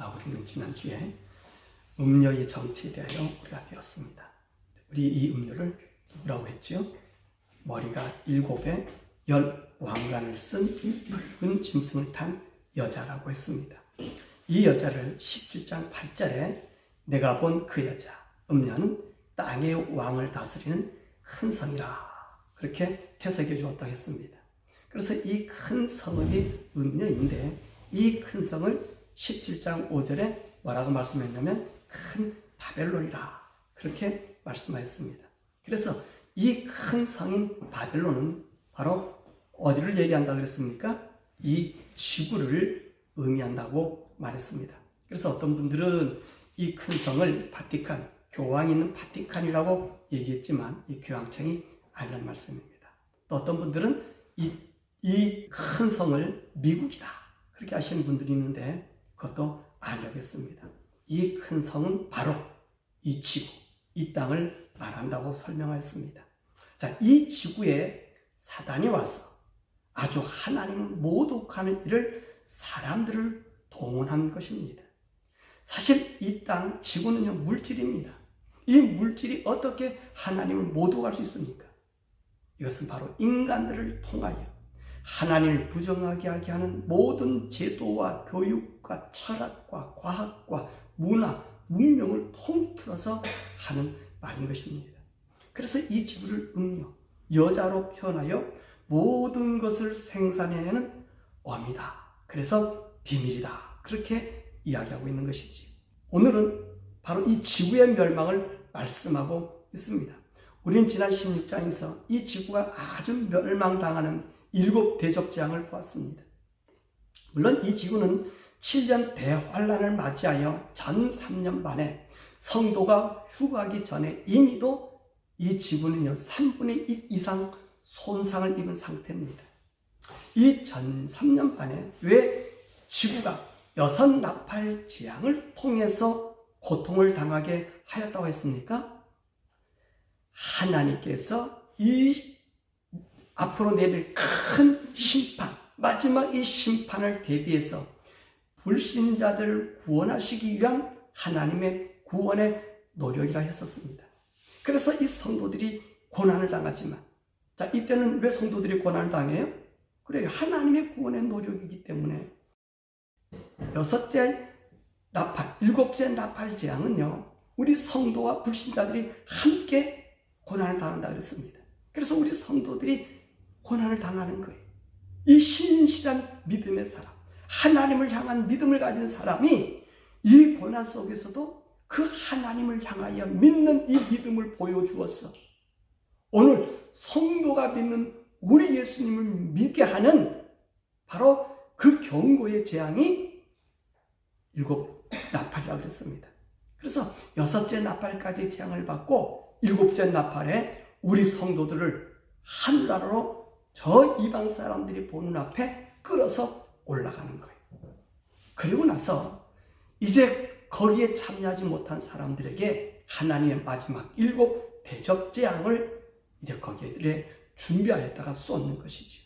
우리는 지난주에 음녀의 정체에 대하여 우리가 배웠습니다. 우리 이 음녀를 누구라고 했죠? 머리가 7에 10왕관을 쓴 붉은 짐승을 탄 여자라고 했습니다. 이 여자를 17장 8절에 내가 본 그 여자 음녀는 땅의 왕을 다스리는 큰 성이라 그렇게 해석해 주었다고 했습니다. 그래서 이 큰 성읍이 음녀인데 이 큰 성을 17장 5절에 뭐라고 말씀했냐면 큰 바벨론이라 그렇게 말씀하였습니다. 그래서 이 큰 성인 바벨론은 바로 어디를 얘기한다고 그랬습니까? 이 지구를 의미한다고 말했습니다. 그래서 어떤 분들은 이 큰 성을 바티칸, 교황이 있는 바티칸이라고 얘기했지만 이 교황청이 아니라는 말씀입니다. 또 어떤 분들은 이 큰 성을 미국이다 그렇게 하시는 분들이 있는데 그것도 아니라고 했습니다. 이 큰 성은 바로 이 지구, 이 땅을 말한다고 설명하였습니다. 자, 이 지구에 사단이 와서 아주 하나님을 모독하는 일을 사람들을 동원한 것입니다. 사실 이 땅, 지구는요, 물질입니다. 이 물질이 어떻게 하나님을 모독할 수 있습니까? 이것은 바로 인간들을 통하여 하나님을 부정하게 하게 하는 모든 제도와 교육과 철학과 과학과 문화, 문명을 통틀어서 하는 말인 것입니다. 그래서 이 지구를 음녀, 여자로 표현하여 모든 것을 생산해내는 어미다. 그래서 비밀이다. 그렇게 이야기하고 있는 것이지. 오늘은 바로 이 지구의 멸망을 말씀하고 있습니다. 우리는 지난 16장에서 이 지구가 아주 멸망당하는 7 대접재앙을 보았습니다. 물론 이 지구는 7년 대환란을 맞이하여 전 3년 반에 성도가 휴가하기 전에 이미도 이 지구는요 3분의 1 이상 손상을 입은 상태입니다. 이 전 3년 반에 왜 지구가 6 나팔 재앙을 통해서 고통을 당하게 하였다고 했습니까? 하나님께서 이 앞으로 내릴 큰 심판, 마지막 이 심판을 대비해서 불신자들을 구원하시기 위한 하나님의 구원의 노력이라 했었습니다. 그래서 이 성도들이 고난을 당하지만, 자, 이때는 왜 성도들이 고난을 당해요? 그래요. 하나님의 구원의 노력이기 때문에 6째 나팔, 7째 나팔 재앙은요, 우리 성도와 불신자들이 함께 고난을 당한다 그랬습니다. 그래서 우리 성도들이 고난을 당하는 거예요. 이 신실한 믿음의 사람, 하나님을 향한 믿음을 가진 사람이 이 고난 속에서도 그 하나님을 향하여 믿는 이 믿음을 보여주었어. 오늘 성도가 믿는 우리 예수님을 믿게 하는 바로 그 경고의 재앙이 7 나팔이라고 그랬습니다. 그래서 6째 나팔까지 재앙을 받고 7째 나팔에 우리 성도들을 하늘나라로 저 이방 사람들이 보는 앞에 끌어서 올라가는 거예요. 그리고 나서 이제 거기에 참여하지 못한 사람들에게 하나님의 마지막 7 대접 재앙을 이제 거기에 준비하였다가 쏟는 것이죠.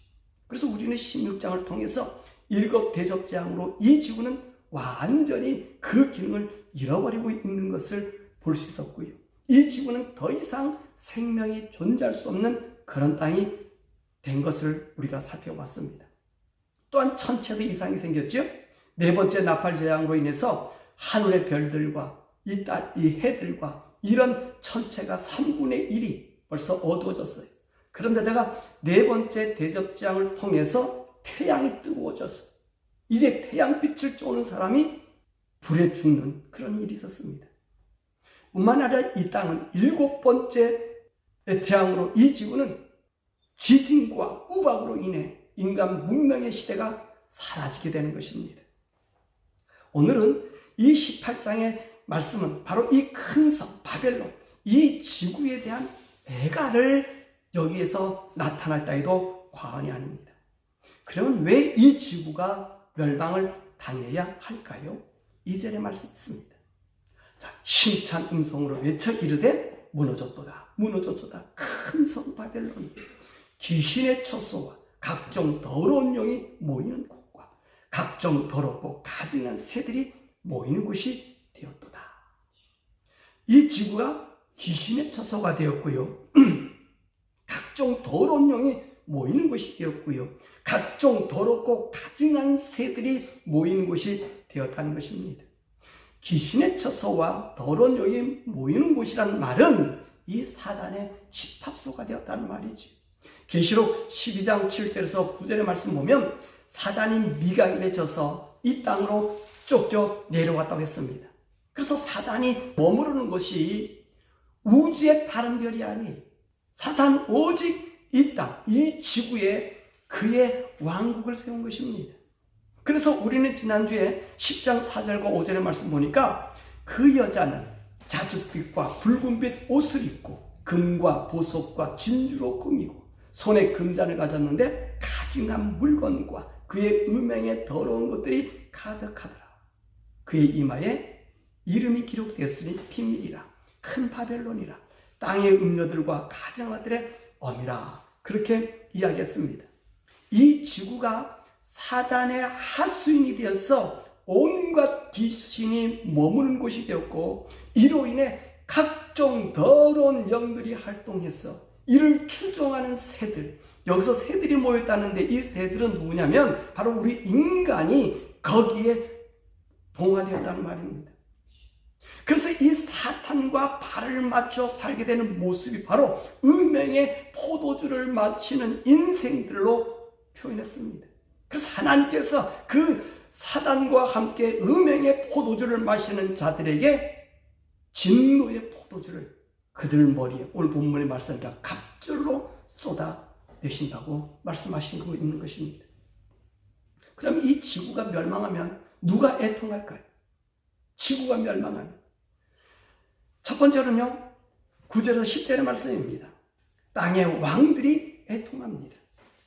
그래서 우리는 16장을 통해서 7 대접 재앙으로 이 지구는 완전히 그 기능을 잃어버리고 있는 것을 볼 수 있었고요. 이 지구는 더 이상 생명이 존재할 수 없는 그런 땅이 된 것을 우리가 살펴봤습니다. 또한 천체도 이상이 생겼죠. 4번째 나팔 재앙으로 인해서 하늘의 별들과 이 해들과 이런 천체가 3분의 1이 벌써 어두워졌어요. 그런데다가 4번째 대접재앙을 통해서 태양이 뜨거워져서 이제 태양빛을 쬐는 사람이 불에 죽는 그런 일이 있었습니다. 뿐만 아니라 이 땅은 7번째 재앙으로 이 지구는 지진과 우박으로 인해 인간 문명의 시대가 사라지게 되는 것입니다. 오늘은 이 18장의 말씀은 바로 이 큰 성 바벨론, 이 지구에 대한 애가를 여기에서 나타났다 해도 과언이 아닙니다. 그러면 왜 이 지구가 멸망을 당해야 할까요? 2절의 말씀 있습니다. 자, 힘찬 음성으로 외쳐 이르되 무너졌도다, 무너졌도다. 큰 성 바벨론이 귀신의 처소와 각종 더러운 영이 모이는 곳과 각종 더럽고 가증한 새들이 모이는 곳이 되었도다. 이 지구가 귀신의 처소가 되었고요. 각종 더러운 영이 모이는 곳이 되었고요. 각종 더럽고 가증한 새들이 모이는 곳이 되었다는 것입니다. 귀신의 처소와 더러운 영이 모이는 곳이란 말은 이 사단의 집합소가 되었다는 말이죠. 계시록 12장 7절에서 9절의 말씀 보면 사단이 미가일에 져서 이 땅으로 쫓겨 내려왔다고 했습니다. 그래서 사단이 머무르는 곳이 우주의 다른 별이 아니에요. 사단 오직 이 땅, 이 지구에 그의 왕국을 세운 것입니다. 그래서 우리는 지난주에 10장 4절과 5절의 말씀 보니까 그 여자는 자줏빛과 붉은빛 옷을 입고 금과 보석과 진주로 꾸미고 손에 금잔을 가졌는데 가증한 물건과 그의 음행에 더러운 것들이 가득하더라. 그의 이마에 이름이 기록되었으니 비밀이라 큰 바벨론이라 땅의 음녀들과 가증아들의 엄이라 그렇게 이야기했습니다. 이 지구가 사단의 하수인이 되어서 온갖 귀신이 머무는 곳이 되었고 이로 인해 각종 더러운 영들이 활동해서 이를 추종하는 새들, 여기서 새들이 모였다는데 이 새들은 누구냐면 바로 우리 인간이 거기에 동화되었다는 말입니다. 그래서 이 사탄과 발을 맞춰 살게 되는 모습이 바로 음행의 포도주를 마시는 인생들로 표현했습니다. 그래서 하나님께서 그 사단과 함께 음행의 포도주를 마시는 자들에게 진노의 포도주를 그들 머리에 오늘 본문의 말씀과 갑절로 쏟아내신다고 말씀하시고 있는 것입니다. 그럼 이 지구가 멸망하면 누가 애통할까요? 지구가 멸망하면 첫 번째로는요 9절에서 10절의 말씀입니다. 땅의 왕들이 애통합니다.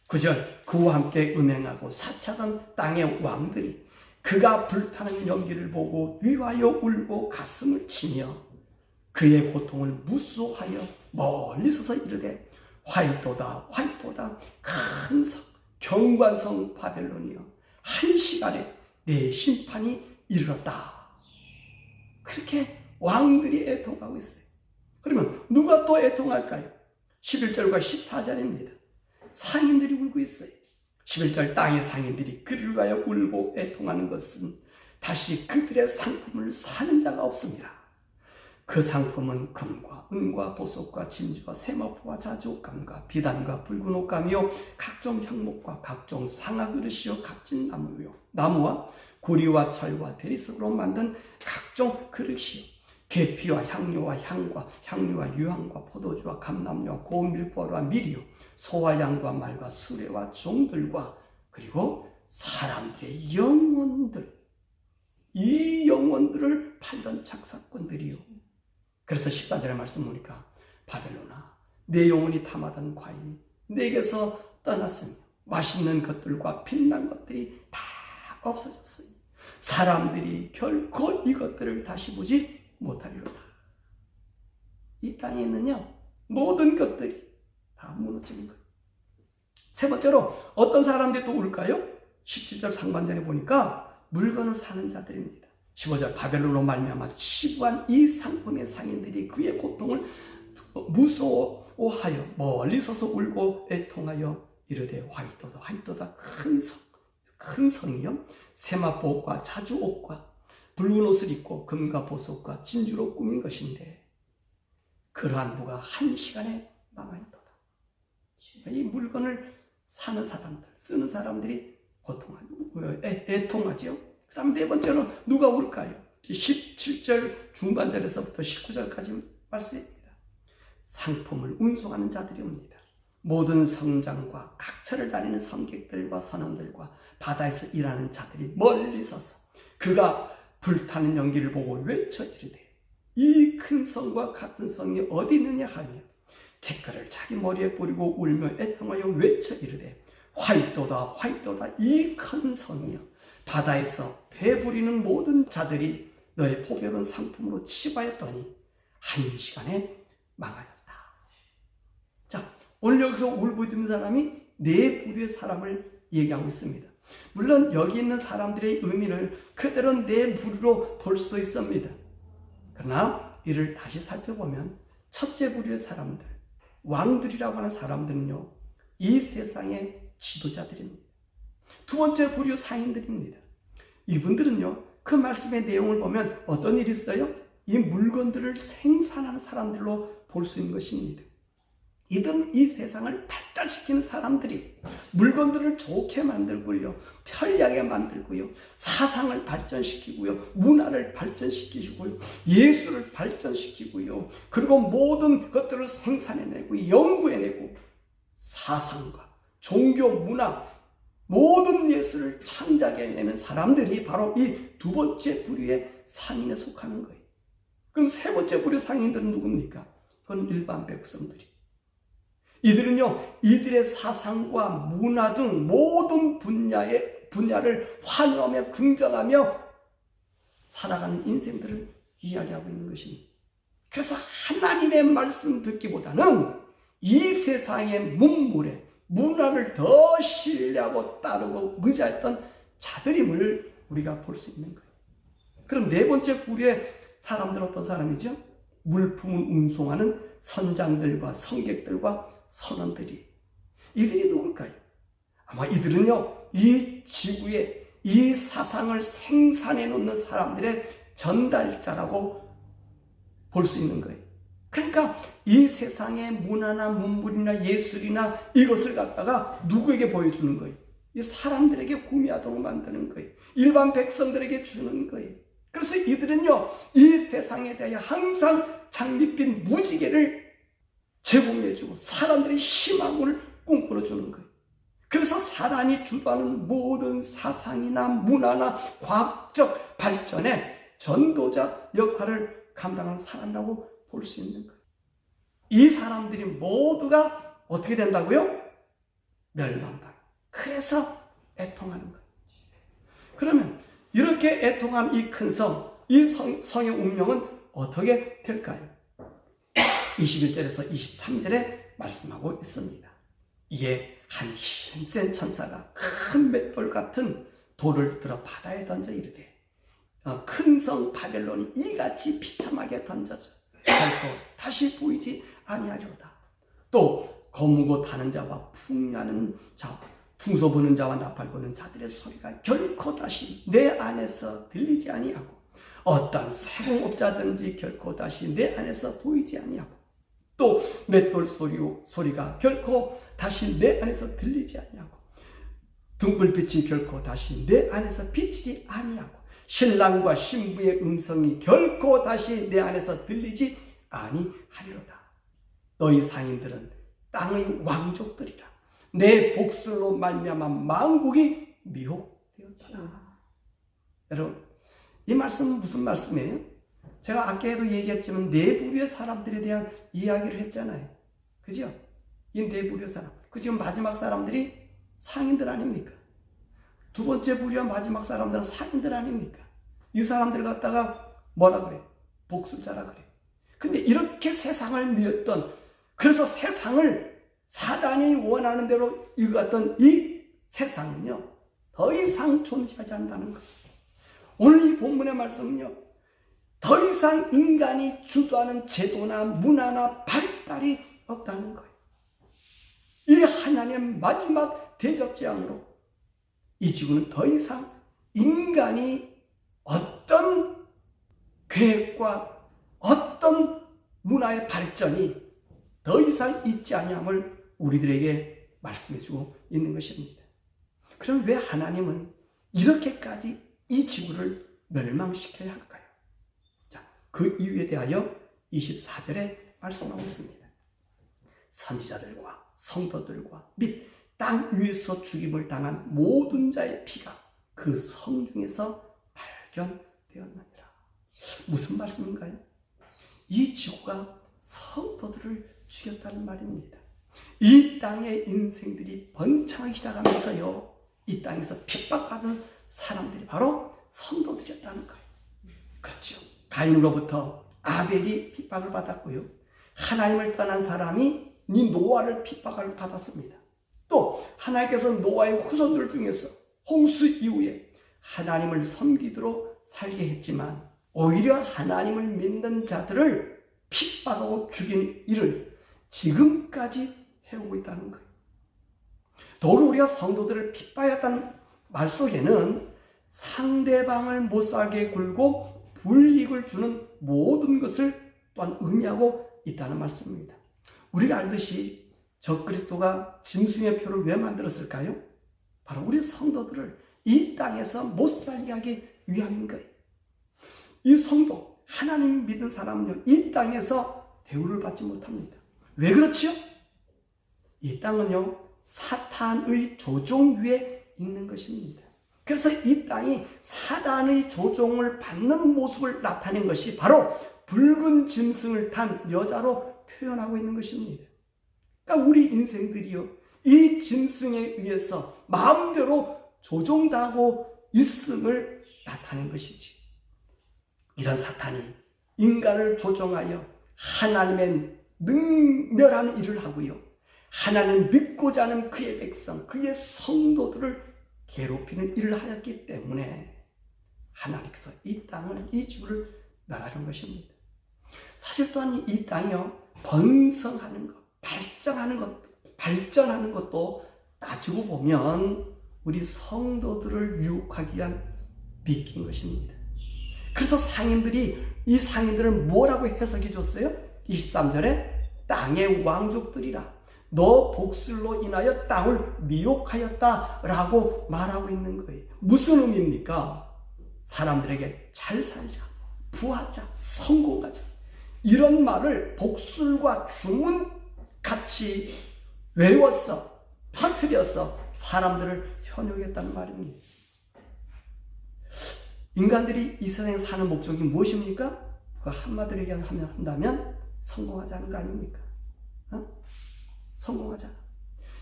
9절 그와 함께 음행하고 사차던 땅의 왕들이 그가 불타는 연기를 보고 위하여 울고 가슴을 치며 그의 고통을 무수하여 멀리 서서 이르되 화이토다 화이토다 큰 성 경관성 바벨론이여 한 시간에 내 심판이 이르렀다. 그렇게 왕들이 애통하고 있어요. 그러면 누가 또 애통할까요? 11절과 14절입니다. 상인들이 울고 있어요. 11절 땅의 상인들이 그를 위하여 울고 애통하는 것은 다시 그들의 상품을 사는 자가 없습니다. 그 상품은 금과 은과 보석과 진주와 세마포와 자주옥감과 비단과 붉은 옷감이요 각종 향목과 각종 상아그릇이요 값진 나무와 구리와 철과 대리석으로 만든 각종 그릇이요 계피와 향료와 향과 향료와 유향과 포도주와 감람류와 고운 밀보와 밀이요 소와 양과 말과 수레와 종들과 그리고 사람들의 영혼들 이 영혼들을 팔던 착사꾼들이요. 그래서 14절의 말씀 보니까 바벨론아 내 영혼이 탐하던 과인이 내게서 떠났으며 맛있는 것들과 빛난 것들이 다 없어졌으니 사람들이 결코 이것들을 다시 보지 못하리로다. 이 땅에 있는 모든 것들이 다 무너지는 거예요. 세 번째로 어떤 사람들이 또 울까요? 17절 상반절에 보니까 물건을 사는 자들입니다. 15절 바벨론으로 말미암아 치부한 이 상품의 상인들이 그의 고통을 무서워하여 멀리 서서 울고 애통하여 이르되 화이토다 화이토다 큰 성이요 세마포옷과 자주옷과 붉은 옷을 입고 금과 보석과 진주로 꾸민 것인데 그러한 무가 한 시간에 망하였도다. 이 물건을 사는 사람들, 쓰는 사람들이 애통하지요. 그 다음 네 번째로 누가 울까요? 17절 중반절에서부터 19절까지 말씀입니다. 상품을 운송하는 자들이 옵니다. 모든 성장과 각처를 다니는 성객들과 선원들과 바다에서 일하는 자들이 멀리 서서 그가 불타는 연기를 보고 외쳐 이르되 이 큰 성과 같은 성이 어디 있느냐 하며 티끌을 자기 머리에 뿌리고 울며 애통하여 외쳐 이르되 화이토다 화이토다 이 큰 성이여 바다에서 배 부리는 모든 자들이 너의 포배로운 상품으로 취하였더니 한 시간에 망하였다. 자, 오늘 여기서 울부짖는 사람이 네 부류의 사람을 얘기하고 있습니다. 물론 여기 있는 사람들의 의미를 그대로 내 무리로 볼 수도 있습니다. 그러나 이를 다시 살펴보면 첫째 부류의 사람들, 왕들이라고 하는 사람들은요, 이 세상의 지도자들입니다. 두 번째 부류 상인들입니다. 이분들은요, 그 말씀의 내용을 보면 어떤 일이 있어요? 이 물건들을 생산하는 사람들로 볼 수 있는 것입니다. 이들은 이 세상을 발달시키는 사람들이 물건들을 좋게 만들고요, 편리하게 만들고요, 사상을 발전시키고요, 문화를 발전시키고요, 예술을 발전시키고요, 그리고 모든 것들을 생산해내고 연구해내고 사상과 종교, 문화, 모든 예술을 창작해내는 사람들이 바로 이 두 번째 부류의 상인에 속하는 거예요. 그럼 세 번째 부류 상인들은 누굽니까? 그건 일반 백성들이. 이들은요, 이들의 사상과 문화 등 모든 분야를 환호하며 긍정하며 살아가는 인생들을 이야기하고 있는 것입니다. 그래서 하나님의 말씀 듣기보다는 이 세상의 문물에 문화를 더 신뢰하고 따르고 의지했던 자들임을 우리가 볼 수 있는 거예요. 그럼 네 번째 부류의 사람들은 어떤 사람이죠? 물품을 운송하는 선장들과 성객들과 선원들이. 이들이 누굴까요? 아마 이들은요, 이 지구에 이 사상을 생산해 놓는 사람들의 전달자라고 볼 수 있는 거예요. 그러니까 이 세상의 문화나 문물이나 예술이나 이것을 갖다가 누구에게 보여주는 거예요? 이 사람들에게 구매하도록 만드는 거예요. 일반 백성들에게 주는 거예요. 그래서 이들은요, 이 세상에 대해 항상 장밋빛 무지개를 제공해주고 사람들의 희망을 꿈꾸어주는 거예요. 그래서 사단이 주도하는 모든 사상이나 문화나 과학적 발전의 전도자 역할을 감당하는 사람이라고 볼 수 있는 거예요. 이 사람들이 모두가 어떻게 된다고요? 멸망당. 그래서 애통하는 거예요. 그러면 이렇게 애통한 이 큰 성, 이 성의 운명은 어떻게 될까요? 21절에서 23절에 말씀하고 있습니다. 이에 한 힘센 천사가 큰 맷돌 같은 돌을 들어 바다에 던져 이르되 큰 성 바벨론이 이같이 비참하게 던져져 결코 다시 보이지 아니하리로다. 또 거무고 타는 자와 풍요하는 자와 퉁소 부는 자와 나팔 부는 자들의 소리가 결코 다시 내 안에서 들리지 아니하고 어떠한 생업자든지 결코 다시 내 안에서 보이지 아니하고 또 맷돌 소리가 결코 다시 내 안에서 들리지 아니하고 등불빛이 결코 다시 내 안에서 비치지 아니하고 신랑과 신부의 음성이 결코 다시 내 안에서 들리지 아니하리로다. 너희 상인들은 땅의 왕족들이라. 내 복술로 말미암아 만국이 미혹되었다. 여러분, 이 말씀은 무슨 말씀이에요? 제가 아까에도 얘기했지만 네 부류의 사람들에 대한 이야기를 했잖아요. 그죠? 이 네 부류의 사람. 그 지금 마지막 사람들이 상인들 아닙니까? 두 번째 부류와 마지막 사람들은 상인들 아닙니까? 이 사람들 갖다가 뭐라 그래? 복술자라 그래. 근데 이렇게 세상을 미웠던, 그래서 세상을 사단이 원하는 대로 이끌었던 이 세상은요, 더 이상 존재하지 않는다는 거예요. 오늘 이 본문의 말씀은요, 더 이상 인간이 주도하는 제도나 문화나 발달이 없다는 거예요. 이 하나님의 마지막 대접재앙으로 이 지구는 더 이상 인간이 어떤 계획과 어떤 문화의 발전이 더 이상 있지 아니함을 우리들에게 말씀해주고 있는 것입니다. 그럼 왜 하나님은 이렇게까지 이 지구를 멸망시켜야 할까요? 자, 그 이유에 대하여 24절에 말씀하고 있습니다. 선지자들과 성도들과 및 땅 위에서 죽임을 당한 모든 자의 피가 그 성 중에서 발견되었느니라. 무슨 말씀인가요? 이 지구가 성도들을 죽였다는 말입니다. 이 땅의 인생들이 번창하기 시작하면서요, 이 땅에서 핍박받은 사람들이 바로 성도들이었다는 거예요. 그렇죠. 가인으로부터 아벨이 핍박을 받았고요, 하나님을 떠난 사람이 이 노아를 핍박을 받았습니다. 또 하나님께서 노아의 후손들 중에서 홍수 이후에 하나님을 섬기도록 살게 했지만 오히려 하나님을 믿는 자들을 핍박하고 죽인 일을 지금까지 해오고 있다는 거예요. 더욱 우리가 성도들을 핍박했다는 말 속에는 상대방을 못살게 굴고 불이익을 주는 모든 것을 또한 의미하고 있다는 말씀입니다. 우리가 알듯이 적그리스도가 짐승의 표를 왜 만들었을까요? 바로 우리 성도들을 이 땅에서 못살게 하기 위함인 거예요. 이 성도, 하나님 믿은 사람은요, 이 땅에서 대우를 받지 못합니다. 왜 그렇지요? 이 땅은요, 사탄의 조종 위에 있는 것입니다. 그래서 이 땅이 사단의 조종을 받는 모습을 나타낸 것이 바로 붉은 짐승을 탄 여자로 표현하고 있는 것입니다. 그러니까 우리 인생들이요, 이 짐승에 의해서 마음대로 조종당하고 있음을 나타낸 것이지. 이런 사탄이 인간을 조종하여 하나님의 능멸한 일을 하고요, 하나님 믿고자 하는 그의 백성, 그의 성도들을 괴롭히는 일을 하였기 때문에 하나님께서 이 땅을, 이 지구를 멸하는 것입니다. 사실 또한 이 땅이요, 번성하는 것, 발전하는 것도 따지고 보면 우리 성도들을 유혹하기 위한 미끼인 것입니다. 그래서 이 상인들을 뭐라고 해석해 줬어요? 23절에 땅의 왕족들이라 너 복술로 인하여 땅을 미혹하였다라고 말하고 있는 거예요. 무슨 의미입니까? 사람들에게 잘 살자, 부하자, 성공하자, 이런 말을 복술과 주문같이 외워서 퍼뜨려서 사람들을 현혹했다는 말입니다. 인간들이 이 세상에 사는 목적이 무엇입니까? 그 한마디로 한다면 성공하자는 거 아닙니까? 성공하자.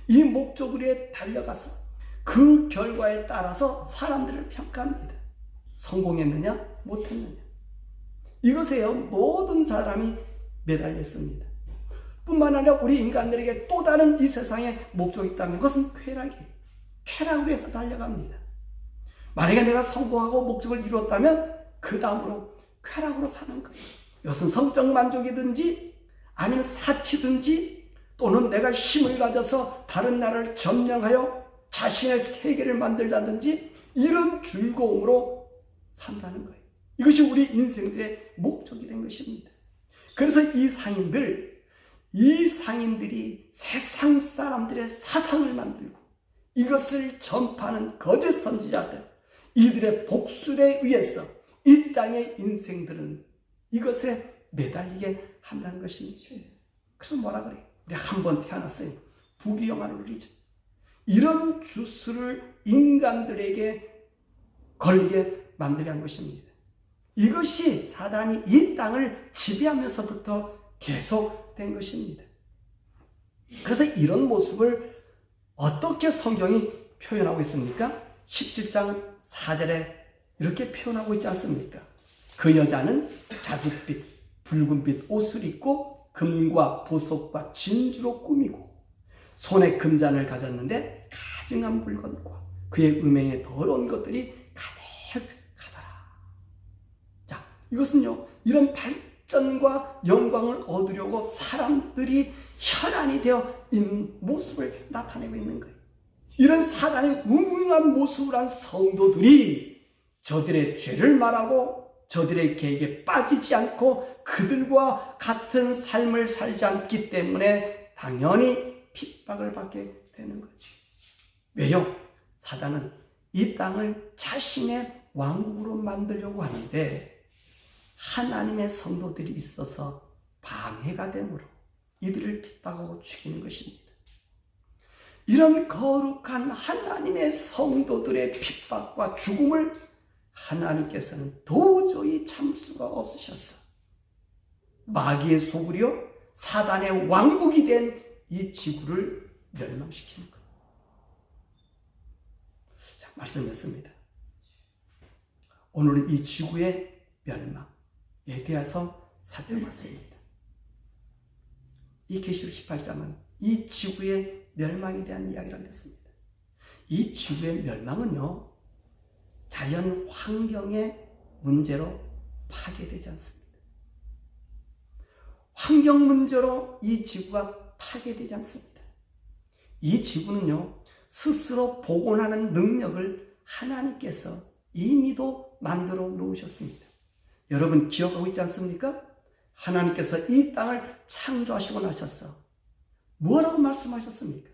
이 목적으로 달려가서 그 결과에 따라서 사람들을 평가합니다. 성공했느냐, 못했느냐. 이것에요, 모든 사람이 매달려 있습니다. 뿐만 아니라 우리 인간들에게 또 다른 이 세상에 목적이 있다면 그것은 쾌락이에요. 쾌락을 위해서 달려갑니다. 만약에 내가 성공하고 목적을 이루었다면 그 다음으로 쾌락으로 사는 거예요. 이것은 성적 만족이든지 아니면 사치든지 또는 내가 힘을 가져서 다른 나라를 점령하여 자신의 세계를 만들다든지 이런 즐거움으로 산다는 거예요. 이것이 우리 인생들의 목적이 된 것입니다. 그래서 이 상인들이 세상 사람들의 사상을 만들고 이것을 전파하는 거짓 선지자들, 이들의 복술에 의해서 이 땅의 인생들은 이것에 매달리게 한다는 것입니다. 그래서 뭐라 그래요? 우리 한 번 태어났어요. 부귀영화를 누리죠. 이런 주스를 인간들에게 걸리게 만들게 한 것입니다. 이것이 사단이 이 땅을 지배하면서부터 계속된 것입니다. 그래서 이런 모습을 어떻게 성경이 표현하고 있습니까? 17장 4절에 이렇게 표현하고 있지 않습니까? 그 여자는 자줏빛, 붉은빛 옷을 입고 금과 보석과 진주로 꾸미고 손에 금잔을 가졌는데 가증한 물건과 그의 음행에 더러운 것들이 가득하더라. 자, 이것은요, 이런 발전과 영광을 얻으려고 사람들이 혈안이 되어 있는 모습을 나타내고 있는 거예요. 이런 사단의 음흉한 모습을 한 성도들이 저들의 죄를 말하고 저들의 계획에 빠지지 않고 그들과 같은 삶을 살지 않기 때문에 당연히 핍박을 받게 되는 거지. 왜요? 사단은 이 땅을 자신의 왕국으로 만들려고 하는데 하나님의 성도들이 있어서 방해가 되므로 이들을 핍박하고 죽이는 것입니다. 이런 거룩한 하나님의 성도들의 핍박과 죽음을 하나님께서는 도저히 참을 수가 없으셨어. 마귀의 소굴이요, 사단의 왕국이 된 이 지구를 멸망시키는 것. 자, 말씀했습니다. 오늘은 이 지구의 멸망에 대해서 살펴봤습니다. 이 계시록 18장은 이 지구의 멸망에 대한 이야기를 하겠습니다. 이 지구의 멸망은요, 자연 환경의 문제로 파괴되지 않습니다. 환경 문제로 이 지구가 파괴되지 않습니다. 이 지구는요, 스스로 복원하는 능력을 하나님께서 이미도 만들어 놓으셨습니다. 여러분 기억하고 있지 않습니까? 하나님께서 이 땅을 창조하시고 나셔서 뭐라고 말씀하셨습니까?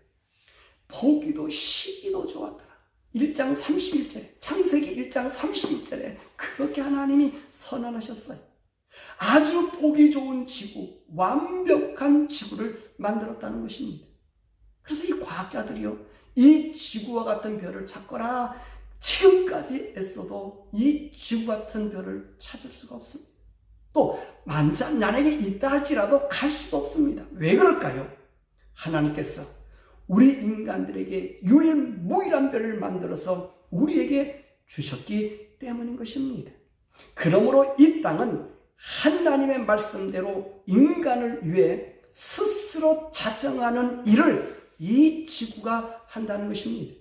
보기도 시기도 좋았더라. 1장 31절에, 창세기 1장 31절에 그렇게 하나님이 선언하셨어요. 아주 보기 좋은 지구, 완벽한 지구를 만들었다는 것입니다. 그래서 이 과학자들이요, 이 지구와 같은 별을 찾거라 지금까지 애써도 이 지구 같은 별을 찾을 수가 없습니다. 또 만약에 있다 할지라도 갈 수도 없습니다. 왜 그럴까요? 하나님께서 우리 인간들에게 유일무이한 별을 만들어서 우리에게 주셨기 때문인 것입니다. 그러므로 이 땅은 하나님의 말씀대로 인간을 위해 스스로 자정하는 일을 이 지구가 한다는 것입니다.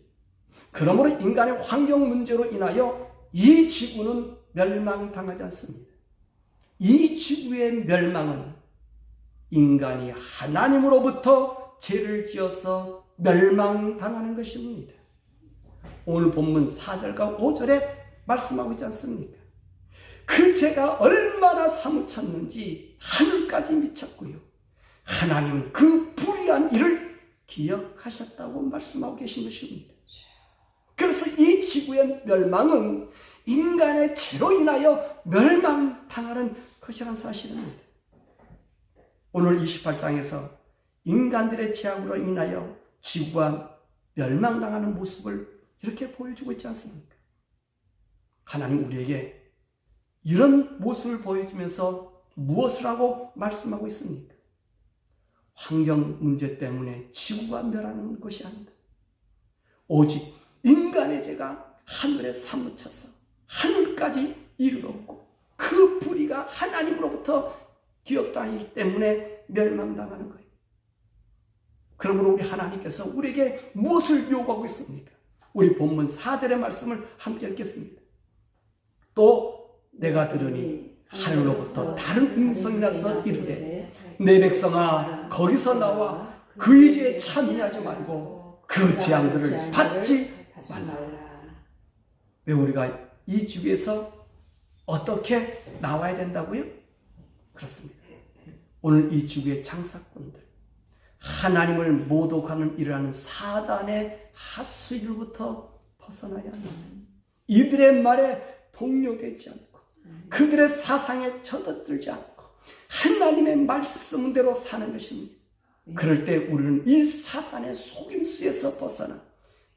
그러므로 인간의 환경 문제로 인하여 이 지구는 멸망당하지 않습니다. 이 지구의 멸망은 인간이 하나님으로부터 죄를 지어서 멸망당하는 것입니다. 오늘 본문 4절과 5절에 말씀하고 있지 않습니까? 그 죄가 얼마나 사무쳤는지 하늘까지 미쳤고요, 하나님은 그 불의한 일을 기억하셨다고 말씀하고 계신 것입니다. 그래서 이 지구의 멸망은 인간의 죄로 인하여 멸망당하는 것이라는 사실입니다. 오늘 28장에서 인간들의 죄악으로 인하여 지구가 멸망당하는 모습을 이렇게 보여주고 있지 않습니까? 하나님 우리에게 이런 모습을 보여주면서 무엇을 하고 말씀하고 있습니까? 환경 문제 때문에 지구가 멸하는 것이 아니다. 오직 인간의 죄가 하늘에 사무쳐서 하늘까지 이르렀고 그 불의가 하나님으로부터 기억당하기 때문에 멸망당하는 거예요. 그러므로 우리 하나님께서 우리에게 무엇을 요구하고 있습니까? 우리 본문 4절의 말씀을 함께 읽겠습니다. 또 내가 들으니 하늘로부터 다른 음성이 나서 이르되 내 백성아 거기서 나와 그의 죄에 참여하지 말고 그 재앙들을 받지 말라. 왜 우리가 이 지구에서 어떻게 나와야 된다고요? 그렇습니다. 오늘 이 지구의 장사꾼들, 하나님을 모독하는 일을 하는 사단의 하수일로부터 벗어나야 합니다. 이들의 말에 동요되지 않고 그들의 사상에 젖어들지 않고 하나님의 말씀대로 사는 것입니다. 그럴 때 우리는 이 사단의 속임수에서 벗어나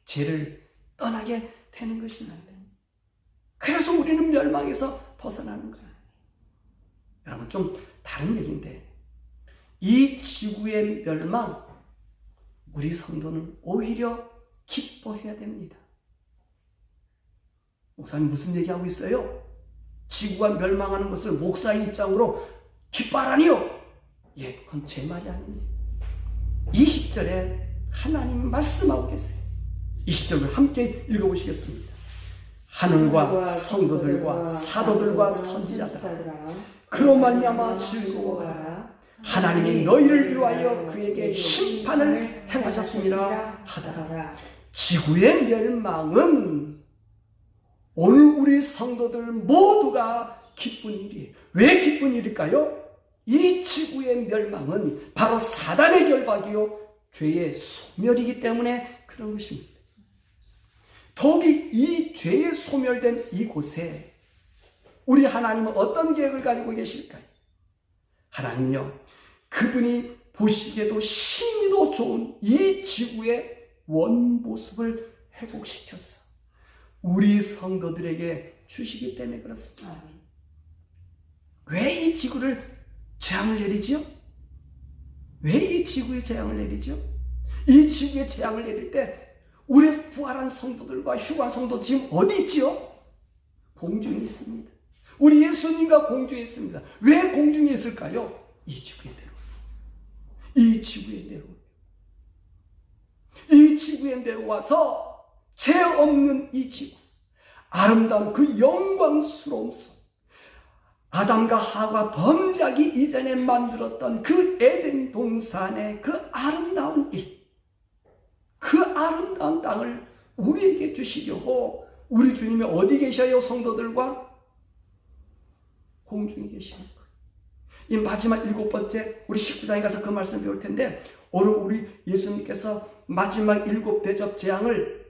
죄를 떠나게 되는 것입니다. 그래서 우리는 멸망에서 벗어나는 거예요. 여러분 좀 다른 얘기인데 이 지구의 멸망, 우리 성도는 오히려 기뻐해야 됩니다. 목사님 무슨 얘기하고 있어요? 지구가 멸망하는 것을 목사의 입장으로 기뻐하라니요? 예, 그건 제 말이 아닙니다. 20절에 하나님 말씀하고 계세요. 20절을 함께 읽어보시겠습니다. 하늘과 성도들과 사도들과 선지자들아 그로 말미암아 즐거워하라. 하나님이 너희를 위하여 그에게 심판을 행하셨습니다 하더라. 지구의 멸망은 오늘 우리 성도들 모두가 기쁜 일이에요. 왜 기쁜 일일까요? 이 지구의 멸망은 바로 사단의 결박이요 죄의 소멸이기 때문에 그런 것입니다. 더욱이 이 죄의 소멸된 이곳에 우리 하나님은 어떤 계획을 가지고 계실까요? 하나님이요, 그분이 보시기에도 심히도 좋은 이 지구의 원모습을 회복시켜서 우리 성도들에게 주시기 때문에 그렇습니다. 왜 이 지구를 재앙을 내리지요? 왜 이 지구에 재앙을 내리죠? 이 지구에 재앙을 내릴 때 우리 부활한 성도들과 휴관 성도 지금 어디 있지요? 공중에 있습니다. 우리 예수님과 공중에 있습니다. 왜 공중에 있을까요? 이 지구에 내려오고, 이 지구에 내려오고, 이 지구에 내려와서 죄 없는 이 지구, 아름다운 그 영광스러움 속, 아담과 하와 범죄하기 이전에 만들었던 그 에덴 동산의 그 아름다운 일, 그 아름다운 땅을 우리에게 주시려고 우리 주님이 어디 계셔요? 성도들과 공중에 계시는 거예요. 이 마지막 7번째, 우리 19장에 가서 그 말씀 배울 텐데, 오늘 우리 예수님께서 마지막 7 대접 재앙을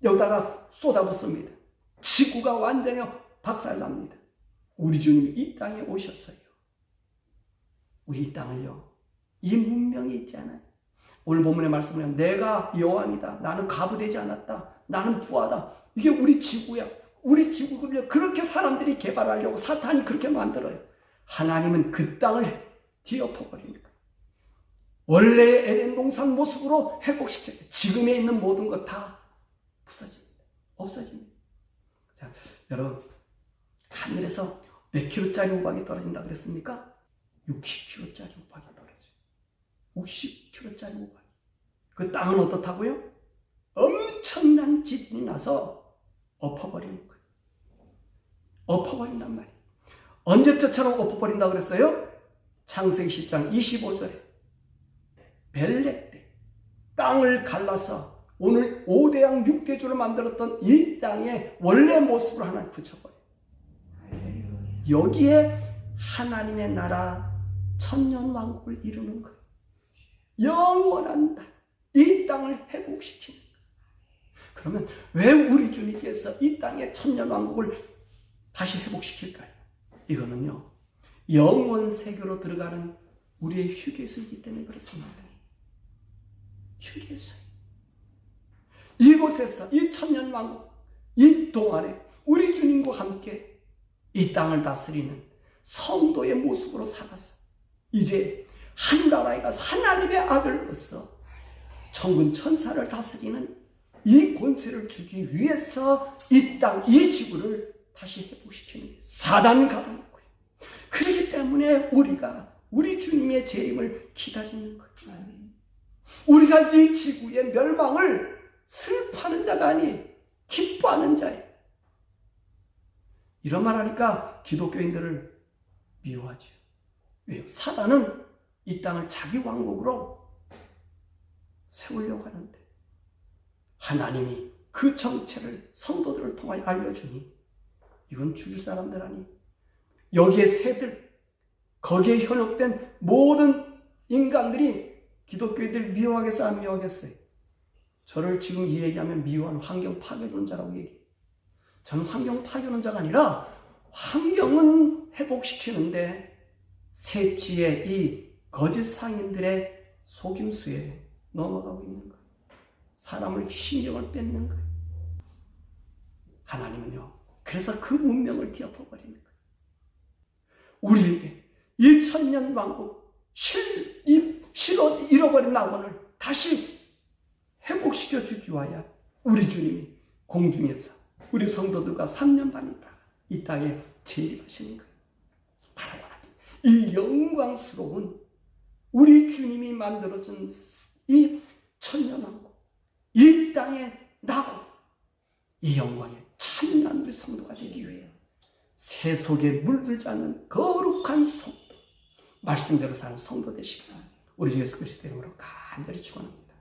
여기다가 쏟아붓습니다. 지구가 완전히 박살납니다. 우리 주님이 이 땅에 오셨어요. 우리 이 땅을요, 이 문명이 있잖아요. 오늘 본문의 말씀은 내가 여왕이다, 나는 가부되지 않았다, 나는 부하다. 이게 우리 지구야. 우리 지구를 그렇게 사람들이 개발하려고 사탄이 그렇게 만들어요. 하나님은 그 땅을 뒤엎어버립니다. 원래의 에덴 동산 모습으로 회복시켜요. 지금에 있는 모든 것 다 부서집니다. 없어집니다. 자, 여러분, 하늘에서 몇 킬로짜리 우박이 떨어진다 그랬습니까? 60킬로짜리 우박이 떨어져요. 60킬로짜리 우박이. 그 땅은 어떻다고요? 엄청난 지진이 나서 엎어버리는 거예요. 엎어버린단 말이에요. 언제 저처럼 엎어버린다고 그랬어요? 창세기 10장 25절에 벨렉 때 땅을 갈라서 오늘 5대양 6대주를 만들었던 이 땅의 원래 모습을 하나님 붙여버려요. 여기에 하나님의 나라 천년왕국을 이루는 거예요. 영원한 날, 이 땅을 회복시키는 거예요. 그러면 왜 우리 주님께서 이 땅의 천년왕국을 다시 회복시킬까요? 이거는요, 영원 세계로 들어가는 우리의 휴게소이기 때문에 그렇습니다. 휴게소. 이곳에서 이 천년왕국, 이 동안에 우리 주님과 함께 이 땅을 다스리는 성도의 모습으로 살아서 이제 하늘나라에 가서 하나님의 아들로서 천군 천사를 다스리는 이 권세를 주기 위해서 이 땅, 이 지구를 다시 회복시키는 거예요. 사단 가둬놓고. 그렇기 때문에 우리가 우리 주님의 재림을 기다리는 거예요. 우리가 이 지구의 멸망을 슬퍼하는 자가 아니 기뻐하는 자예요. 이런 말 하니까 기독교인들을 미워하죠. 왜요? 사단은 이 땅을 자기 왕국으로 세우려고 하는데 하나님이 그 정체를 성도들을 통하여 알려주니 이건 죽일 사람들 아니, 여기에 새들, 거기에 현혹된 모든 인간들이 기독교인들 미워하겠어, 안 미워하겠어요? 저를 지금 이 얘기하면 미워한 환경 파괴론자라고 얘기해요. 저는 환경 파괴론자가 아니라 환경은 회복시키는데 새치의 이 거짓 상인들의 속임수에 넘어가고 있는 거예요. 사람을 신경을 뺏는 거예요. 하나님은요, 그래서 그 문명을 뒤엎어버리는 거예요. 우리에게 이 천년왕국 실로 잃어버린 낙원을 다시 회복시켜 주기 위하여 우리 주님이 공중에서 우리 성도들과 3년 반 있다가 이 땅에 재림하시는 거예요. 바라보라. 이 영광스러운 우리 주님이 만들어준 이 천년왕국, 이 땅에 나고 이 영광의 찬양 우리 성도가 되기 위해 새 속에 물들지 않는 거룩한 성도, 말씀대로 사는 성도 되시기를 우리 주 예수 그리스도 이름으로 간절히 축원합니다.